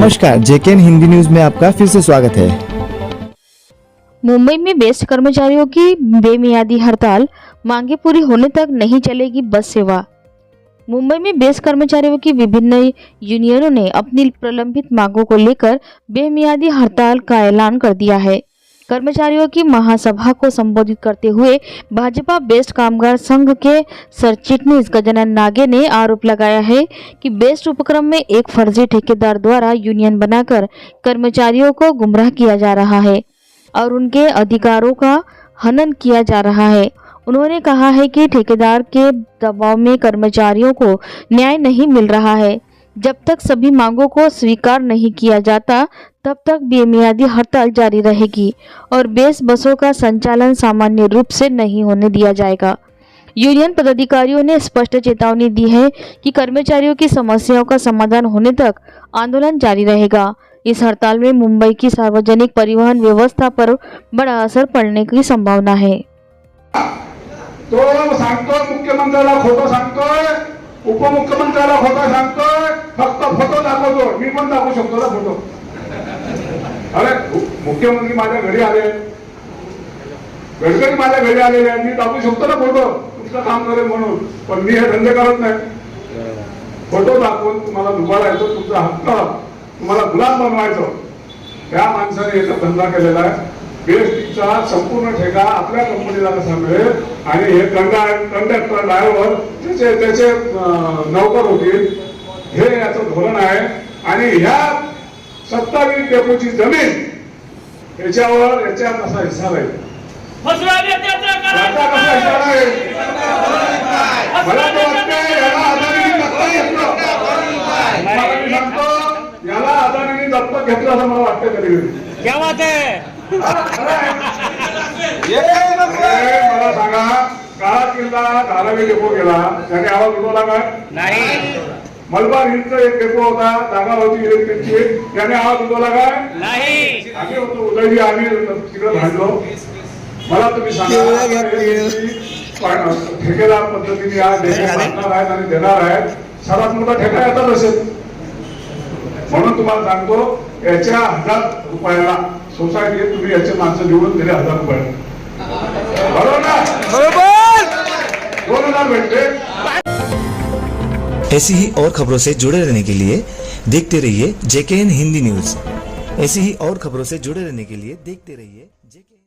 नमस्कार, जेकेएन हिंदी न्यूज में आपका फिर से स्वागत है। मुंबई में बेस्ट कर्मचारियों की बेमियादी हड़ताल, मांगे पूरी होने तक नहीं चलेगी बस सेवा। मुंबई में बेस्ट कर्मचारियों की विभिन्न यूनियनों ने अपनी प्रलंबित मांगों को लेकर बेमियादी हड़ताल का ऐलान कर दिया है। कर्मचारियों की महासभा को संबोधित करते हुए भाजपा बेस्ट कामगार संघ के सरचिटनीस गजानन नागे ने आरोप लगाया है कि बेस्ट उपक्रम में एक फर्जी ठेकेदार द्वारा यूनियन बनाकर कर्मचारियों को गुमराह किया जा रहा है और उनके अधिकारों का हनन किया जा रहा है। उन्होंने कहा है कि ठेकेदार के दबाव में कर्मचारियों को न्याय नहीं मिल रहा है। जब तक सभी मांगों को स्वीकार नहीं किया जाता तब तक बेमियादी हड़ताल जारी रहेगी और बेस्ट बसों का संचालन सामान्य रूप से नहीं होने दिया जाएगा। यूनियन पदाधिकारियों ने स्पष्ट चेतावनी दी है कि कर्मचारियों की समस्याओं का समाधान होने तक आंदोलन जारी रहेगा। इस हड़ताल में मुंबई की सार्वजनिक परिवहन व्यवस्था पर बड़ा असर पड़ने की संभावना है। तो सांगतोय मुख्यमंत्र्याला खोटं सांगतोय, उपमुख्यमंत्र्याला खोटं सांगतोय, फक्त फोटो दाखवतो। मी पण दाखवू शकतो ना फोटो। अरे मुख्यमंत्री माझ्या घरी आले, गडकरी माझ्या घरी आलेले आहेत, मी दाखवू शकतो ना फोटो, तुमचं काम करेल म्हणून। पण मी हे धंदे करत नाही। फोटो दाखवून तुम्हाला दुबाडायचं, तुमचा हक्क तुम्हाला गुलाम बनवायचं, त्या माणसाने याचा धंदा केलेला आहे। बेस्टचा संपूर्ण ठेका आपल्या कंपनीला कसा मिळेल आणि हे कंडक्टर ड्रायव्हर त्याचे नौकर होतील, हे याचं धोरण आहे। आणि ह्या 27 डेपोची जमीन याच्यावर याच्या कसा हिस्सा राहील, कसा हिस्सा राहील, मला तर वाटतं याला अदानीने दत्तक घेतलं। मला मी सांगतो याला अदानीने दत्तक घेतलं असं मला वाटतं कधी कधी। क्या बात है? मला सांगा, काळा किल्ला धारावी डेपो गेला, त्याने आवाज उठवला का? नाही। मलबार हिलचा एक डेपो होता, जागा होती इलेक्ट्रिकची, त्याने आवाज उठवला का? नाही। आम्ही होतो उदयजी, आम्ही तिकडे भांडलो। मला तुम्ही सांगा, ठेकेदार पद्धतीने आज देणार आहेत आणि देणार आहेत, सर्वात मोठा ठेका येतात असेल म्हणून तुम्हाला सांगतो, याच्या 1000 रुपयाला सोसायटी तुम्ही याचे माणसं निवडून दिले 1000 रुपये, बरोबर ना? बरोबर 2000 भेटले। ऐसी ही और खबरों से जुड़े रहने के लिए देखते रहिए जेकेएन हिंदी न्यूज। ऐसी ही और खबरों से जुड़े रहने के लिए देखते रहिए जेकेएन।